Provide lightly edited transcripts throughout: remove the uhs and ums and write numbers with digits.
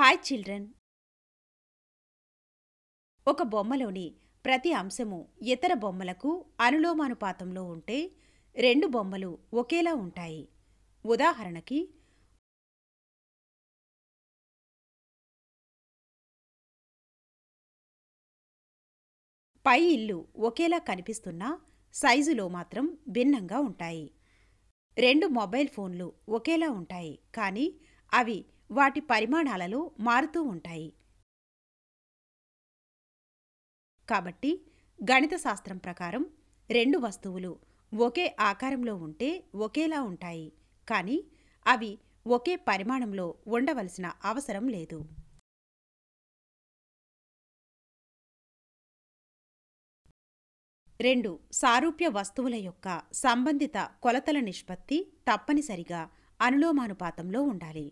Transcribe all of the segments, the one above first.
Hi children. ఒక బొమ్మలోని ప్రతి అంశము ఇతర బొమ్మలకు అనులోమానుపాతంలో ఉంటే రెండు బొమ్మలు ఒకేలా ఉంటాయి. ఉదాహరణకి పై ఇల్లు ఒకేలా కనిపిస్తున్నా సైజులో మాత్రం భిన్నంగా ఉంటాయి. రెండు మొబైల్ ఫోన్లు ఒకేలా ఉంటాయి, కానీ అవి వాటి పరిమాణాలలో మారుతూ ఉంటాయి. కాబట్టి గణిత శాస్త్రం ప్రకారం రెండు వస్తువులు ఒకే ఆకారంలో ఉంటే ఒకేలా ఉంటాయి, కానీ అవి ఒకే పరిమాణంలో ఉండవలసిన అవసరం లేదు. రెండు సారూప్య వస్తువుల యొక్క సంబంధిత కొలతల నిష్పత్తి తప్పనిసరిగా అనులోమానుపాతంలో ఉండాలి.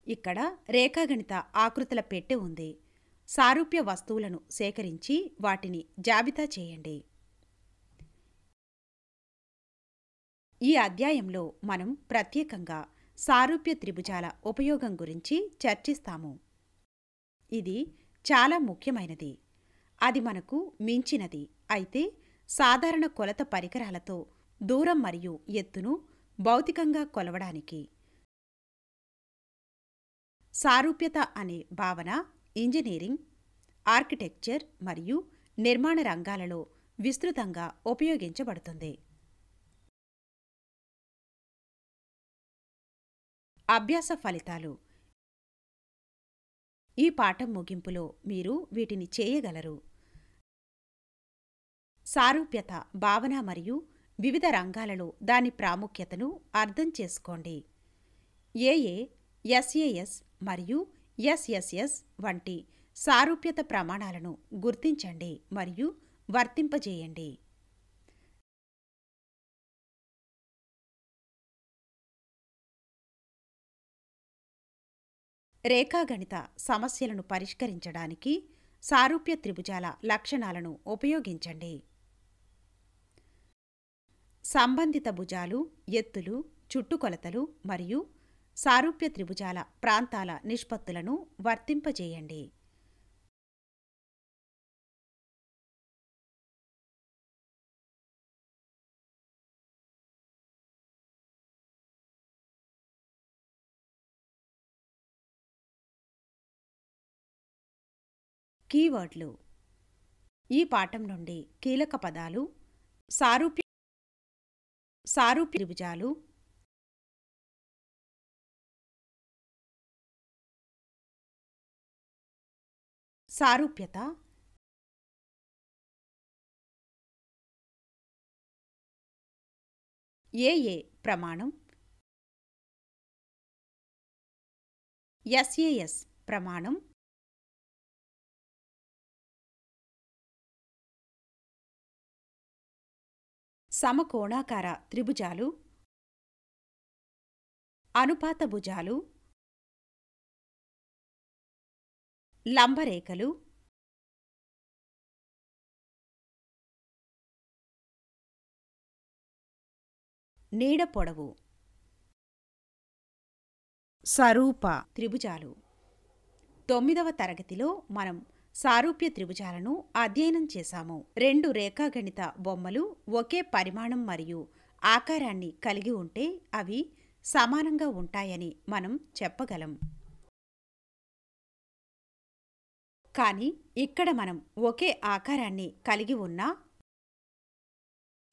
ఇక్కడ రేఖాగణిత ఆకృతుల పెట్టె ఉంది. సారూప్య వస్తువులను సేకరించి వాటిని జాబితా చేయండి. ఈ అధ్యాయంలో మనం ప్రత్యేకంగా సారూప్య త్రిభుజాల ఉపయోగం గురించి చర్చిస్తాము. ఇది చాలా ముఖ్యమైనది. అది మనకు మించినది అయితే సాధారణ కొలత పరికరాలతో దూరం మరియు ఎత్తును భౌతికంగా కొలవడానికి. సారూప్యత అనే భావన ఇంజనీరింగ్, ఆర్కిటెక్చర్ మరియు నిర్మాణ రంగాలలో విస్తృతంగా ఉపయోగించబడుతుంది. అభ్యాస ఫలితాలు. ఈ పాఠం ముగింపులో మీరు వీటిని చేయగలరు. సారూప్యత భావన మరియు వివిధ రంగాలలో దాని ప్రాముఖ్యతను అర్థం చేసుకోండి. ఏఏ, ఎస్ఏఎస్ మరియు ఎస్ఎస్ఎస్ వంటి సారూప్యత ప్రమాణాలను గుర్తించండి మరియు వర్తింపజేయండి. రేఖాగణిత సమస్యలను పరిష్కరించడానికి సారూప్య త్రిభుజాల లక్షణాలను ఉపయోగించండి. సంబంధిత భుజాలు, ఎత్తులు, చుట్టుకొలతలు మరియు సారూప్య త్రిభుజాల ప్రాంతాల నిష్పత్తులను వర్తింపజేయండి. కీవర్డ్లు. ఈ పాఠం నుండి కీలక పదాలు సారూప్య త్రిభుజాలు, సారూప్యత, ఏఏ ప్రమాణం, ఎస్ఏఎస్ ప్రమాణం, సమకోణాకార త్రిభుజాలు, అనుపాత భుజాలు, లంబరేఖలు, నీడ పొడవు. సరూప త్రిభుజాలు. 9వ తరగతిలో మనం సారూప్య త్రిభుజాలను అధ్యయనం చేశాము. రెండు రేఖాగణిత బొమ్మలు ఒకే పరిమాణం మరియు ఆకారాన్ని కలిగి ఉంటే అవి సమానంగా ఉంటాయని మనం చెప్పగలం. కానీ ఇక్కడ మనం ఒకే ఆకారాన్ని కలిగి ఉన్నా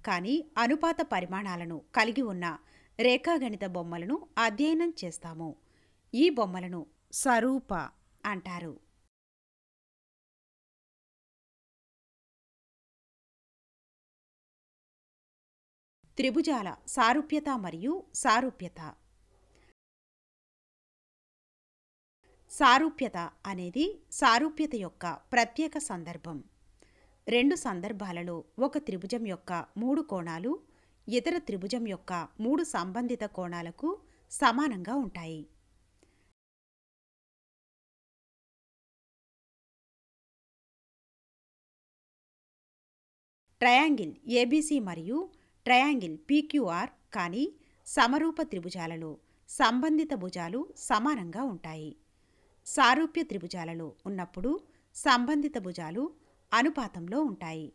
కానీ అనుపాత పరిమాణాలను కలిగి ఉన్న రేఖాగణిత బొమ్మలను అధ్యయనం చేస్తాము. ఈ బొమ్మలను సరూప అంటారు. త్రిభుజాల సారూప్యత మరియు సారూప్యత. సారూప్యత అనేది సారూప్యత యొక్క ప్రత్యేక సందర్భం. రెండు సందర్భాలలో ఒక త్రిభుజం యొక్క 3 కోణాలు ఇతర త్రిభుజం యొక్క 3 సంబంధిత కోణాలకు సమానంగా ఉంటాయి. ట్రయాంగిల్ ఏబీసీ మరియు ట్రయాంగిల్ పీక్యూఆర్ కానీ సమరూప త్రిభుజాలలో సంబంధిత భుజాలు సమానంగా ఉంటాయి. సారూప్య త్రిభుజాలలో ఉన్నప్పుడు సంబంధిత భుజాలు అనుపాతంలో ఉంటాయి.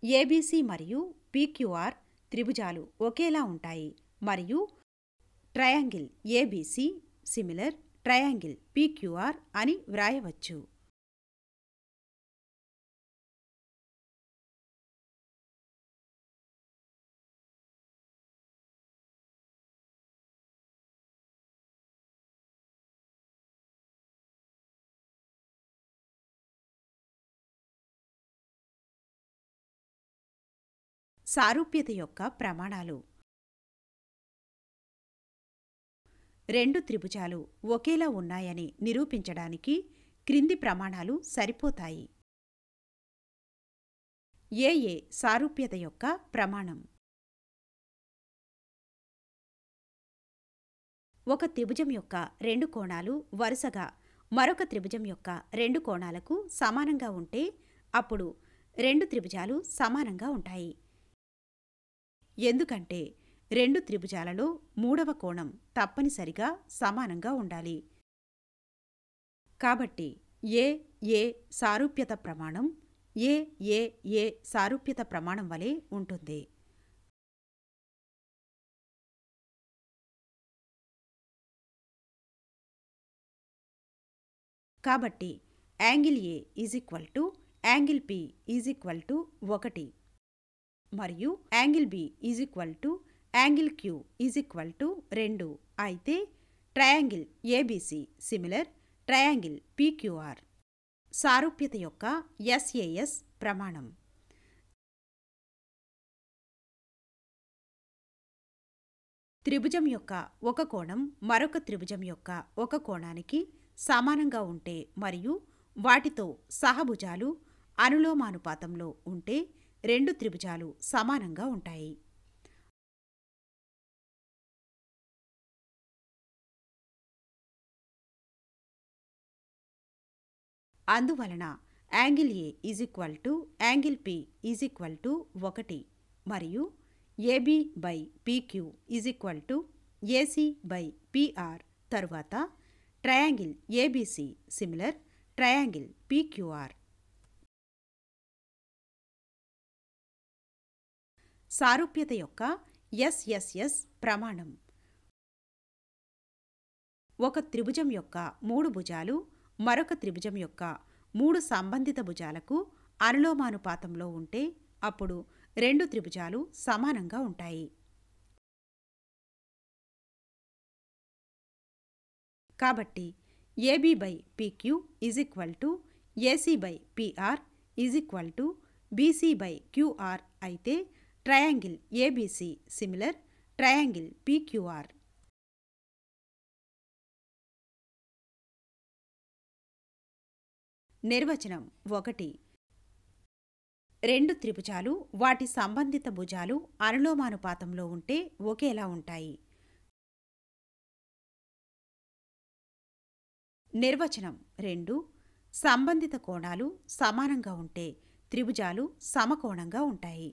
ఏబీసీ మరియు పీక్యూఆర్ త్రిభుజాలు ఒకేలా ఉంటాయి మరియు triangle ABC similar triangle PQR అని వ్రాయవచ్చు. సారూప్యత యొక్క ప్రమాణాలు. రెండు త్రిభుజాలు ఒకేలా ఉన్నాయని నిరూపించడానికి క్రింది ప్రమాణాలు సరిపోతాయి. ఏఏ సారూప్యత యొక్క ప్రమాణం. ఒక త్రిభుజం యొక్క రెండు కోణాలు వరుసగా మరొక త్రిభుజం యొక్క రెండు కోణాలకు సమానంగా ఉంటే అప్పుడు రెండు త్రిభుజాలు సమానంగా ఉంటాయి. ఎందుకంటే రెండు త్రిభుజాలలో మూడవ కోణం తప్పనిసరిగా సమానంగా ఉండాలి. కాబట్టి ఏ సారూప్యత ప్రమాణం ఏ సారూప్యత ప్రమాణం వలె ఉంటుంది. కాబట్టి యాంగిల్ ఏ యాంగిల్ పి 1 మరియు యాంగిల్ బి యాంగిల్ క్యూ 2 అయితే triangle ABC similar triangle PQR. సారూప్యత యొక్క ఎస్ఏఎస్ ప్రమాణం. త్రిభుజం యొక్క ఒక కోణం మరొక త్రిభుజం యొక్క ఒక కోణానికి సమానంగా ఉంటే మరియు వాటితో సహభుజాలు అనులోమానుపాతంలో ఉంటే రెండు త్రిభుజాలు సమానంగా ఉంటాయి. అందువలన యాంగిల్ ఏ యాంగిల్ పి 1 మరియు AB by PQ AC by PR తరువాత triangle ABC similar triangle PQR. సారూప్యత యొక్క ఎస్ఎస్ఎస్ ప్రమాణం. ఒక త్రిభుజం యొక్క మూడు భుజాలు మరొక త్రిభుజం యొక్క మూడు సంబంధిత భుజాలకు అనులోమానుపాతంలో ఉంటే అప్పుడు రెండు త్రిభుజాలు సమానంగా ఉంటాయి. కాబట్టి AB by PQ AC by PR BC by QR అయితే triangle ABC similar triangle PQR. నిర్వచనం 1. రెండు త్రిభుజాలు వాటి సంబంధిత భుజాలు అనులోమానుపాతంలో ఉంటే ఒకేలా ఉంటాయి. నిర్వచనం 2. సంబంధిత కోణాలు సమానంగా ఉంటే త్రిభుజాలు సమకోణంగా ఉంటాయి.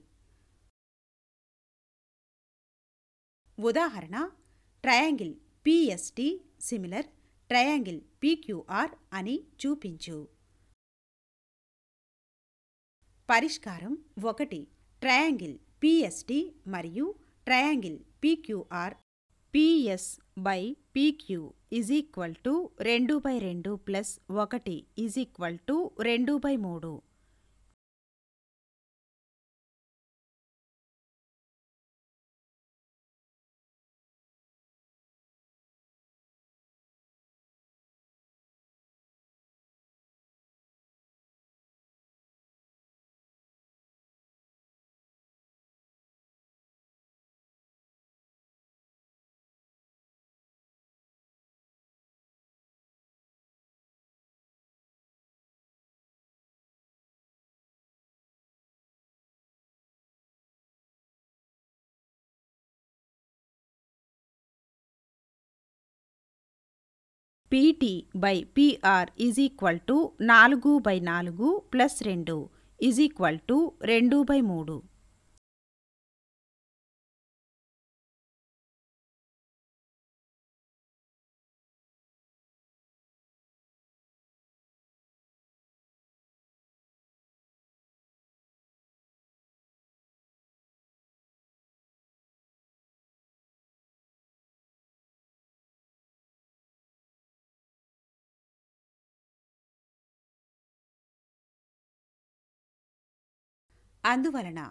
ఉదాహరణ triangle PST similar triangle PQR అని చూపించు. పరిష్కారం 1. ట్రయాంగిల్ పిఎస్టి మరియు triangle PQR PS by PQ 2/2 + 1 2/3. PT/PR = 4/4 + 2 = 2/3. అందువలన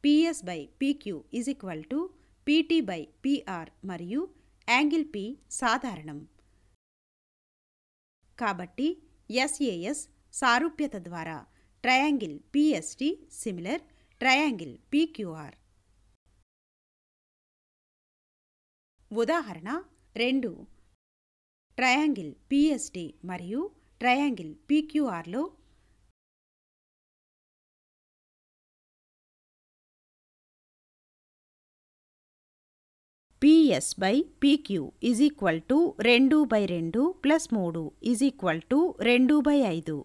PS/PQ = PT/PR మరియు యాంగిల్ P సాధారణం. కాబట్టి SAS సారూప్యత ద్వారా triangle PST similar triangle PQR. ఉదాహరణ 2. ట్రయాంగిల్ PST మరియు ట్రయాంగిల్ PQRలో PS/PQ = 2/2 + 3 = 2/5.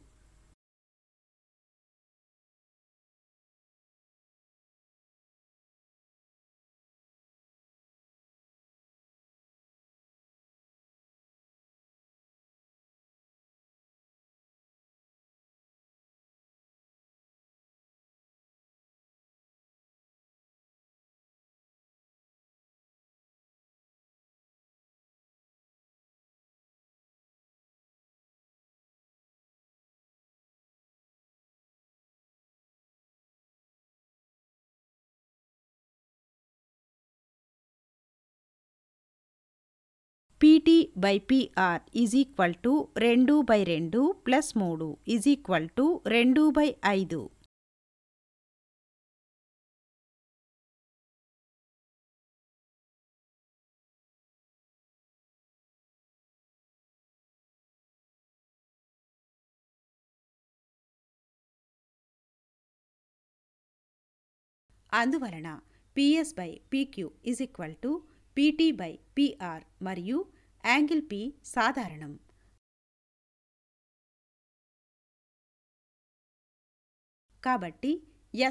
PT/PR = 2/2 + 3 = 2/5. అందువలన PS/PQ = PT/PR మరియు యాంగిల్ P సాధారణం. కాబట్టి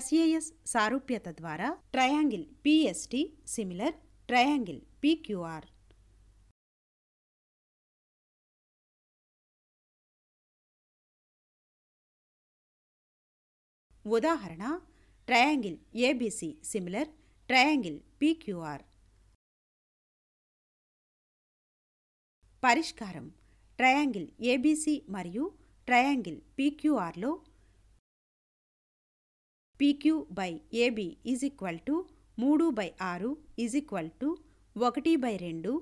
SAS సారూప్యత ద్వారా triangle PST similar triangle PQR. ఉదాహరణ triangle ABC similar triangle PQR. పరిష్కారం ట్రయాంగిల్ ABC మరియు triangle PQRలో PQ/AB = 3/6 1/2.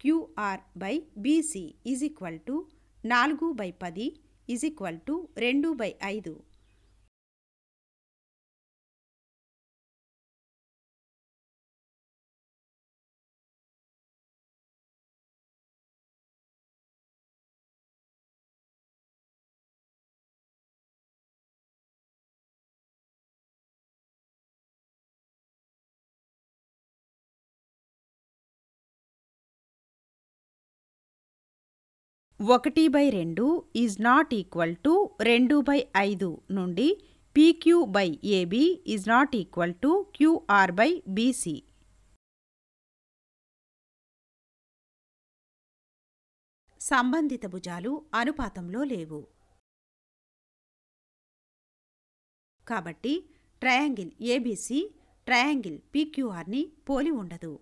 QR/BC = 4/10 2/5. (1/2 is not equal to 2/5) నుండి PQ/AB is not equal to QR/BC. సంబంధిత భుజాలు అనుపాతంలో లేవు. కాబట్టి ట్రయాంగిల్ ABC ట్రయాంగిల్ PQRని పోలి ఉండదు.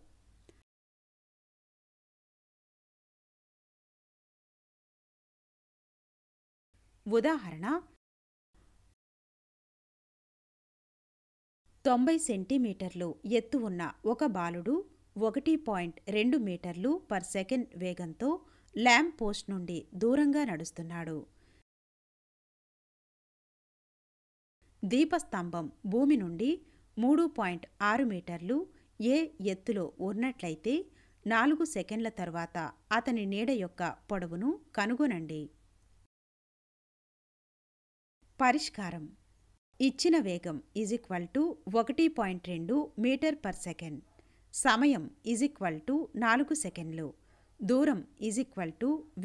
ఉదాహరణ 90 సెంటీమీటర్లు ఎత్తు ఉన్న ఒక బాలుడు 1.2 మీటర్లు/సెకండ్ వేగంతో ల్యాంప్ పోస్ట్ నుండి దూరంగా నడుస్తున్నాడు. దీపస్తంభం భూమి నుండి 3.6 మీటర్లు ఏ ఎత్తులో ఉన్నట్లయితే 4 సెకండ్ల తర్వాత అతని నీడ యొక్క పొడవును కనుగొనండి. పరిష్కారం: ఇచ్చిన వేగం = 1.2 మీటర్ పర్ సెకండ్, సమయం = 4 సెకండ్లు, దూరం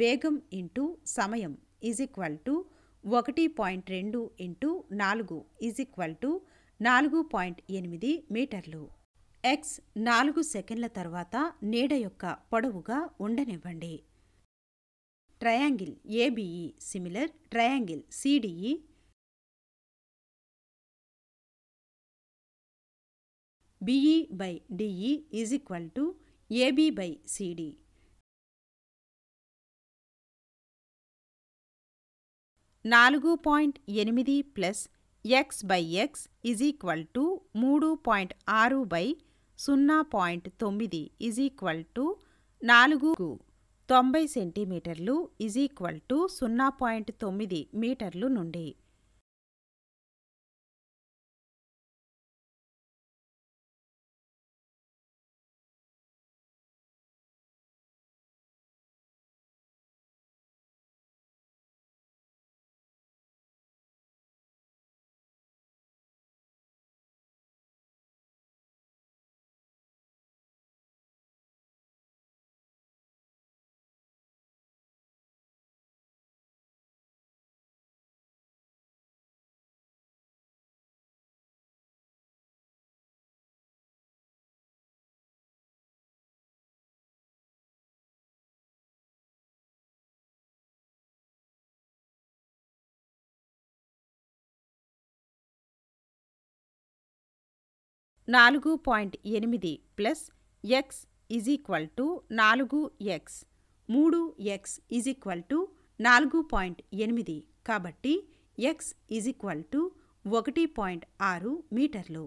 వేగం ఇంటూ సమయం 1.2 ఇంటూ 4 4.8 మీటర్లు. x 4 సెకండ్ల తర్వాత నీడ యొక్క పొడవుగా ఉండనివ్వండి. Triangle ABE similar triangle CDE BE/DE AB/CD. నాలుగు పాయింట్ ఎనిమిది ప్లస్ x/x = 3.6/0.9 4 90 సెంటీమీటర్లు 0.9 మీటర్లు నుండి 4.8 ప్లస్ x = 4x 3x 4.8 కాబట్టి x 1.6 మీటర్లు.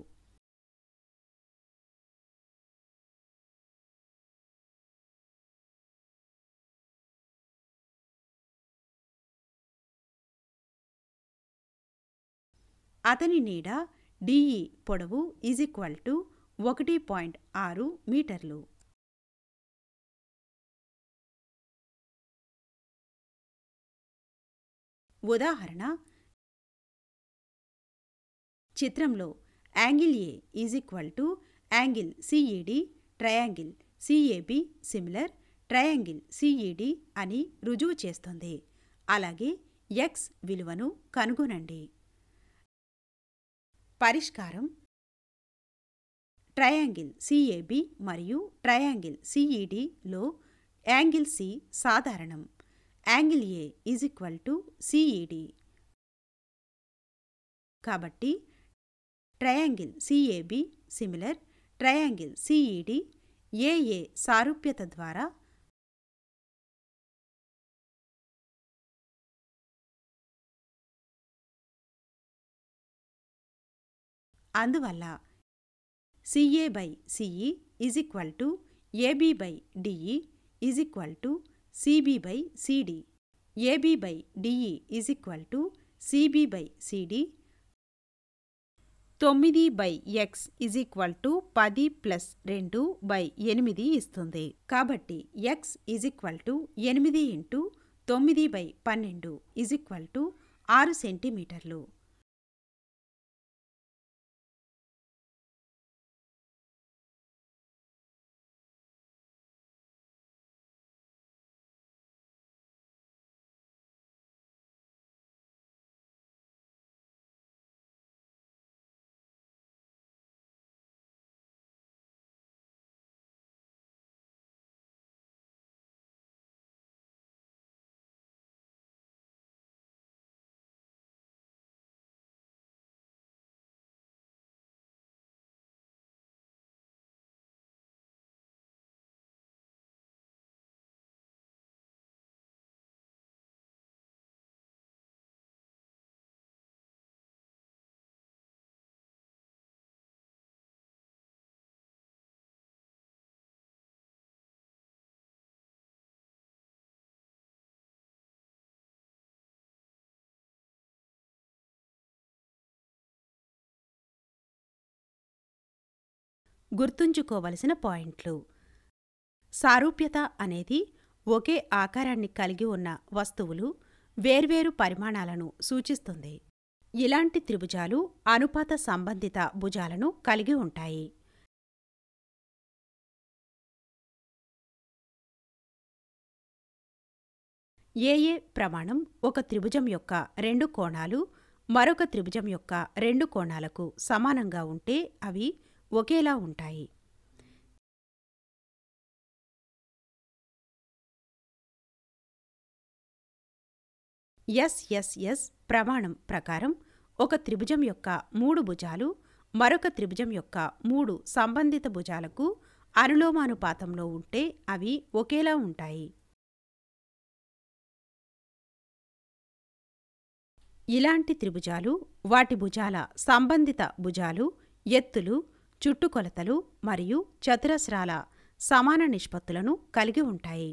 అతని నీడ DE పొడవు = 1.6 మీటర్లు. ఉదాహరణ: చిత్రంలో angle A angle CED triangle CAB similar triangle CED అని రుజువు చేస్తుంది. అలాగే x విలువను కనుగొనండి. పరిష్కారం: ట్రయాంగిల్ CAB మరియు triangle CED low angle C సాధారణం. Angle A CED. కాబట్టి triangle CAB similar triangle CED AA సారూప్యత ద్వారా అందువల్ల CA/CE = AB/DE CB/CD. AB/DE CB/CD. 9/x = 10 + 2/8 ఇస్తుంది. కాబట్టి x 8 × 9/12 6 సెంటీమీటర్లు. గుర్తుంచుకోవలసిన పాయింట్లు. సారూప్యత అనేది ఒకే ఆకారాన్ని కలిగి ఉన్న వస్తువులు వేర్వేరు పరిమాణాలను సూచిస్తుంది. ఇలాంటి త్రిభుజాలు అనుపాత సంబంధిత భుజాలను కలిగి ఉంటాయి. ఏఏ ప్రమాణం ఒక త్రిభుజం యొక్క రెండు కోణాలు మరొక త్రిభుజం యొక్క రెండు కోణాలకు సమానంగా ఉంటే అవి ఒకేలా ఉంటాయి. ఎస్ఎస్ఎస్ ప్రమాణం ప్రకారం ఒక త్రిభుజం యొక్క మూడు భుజాలు మరొక త్రిభుజం యొక్క మూడు సంబంధిత భుజాలకు అనులోమానుపాతంలో ఉంటే అవి ఒకేలా ఉంటాయి. ఇలాంటి త్రిభుజాలు వాటి భుజాల సంబంధిత భుజాలు, ఎత్తులు, చుట్టుకొలతలు మరియు చతురస్రాల సమాన నిష్పత్తులను కలిగి ఉంటాయి.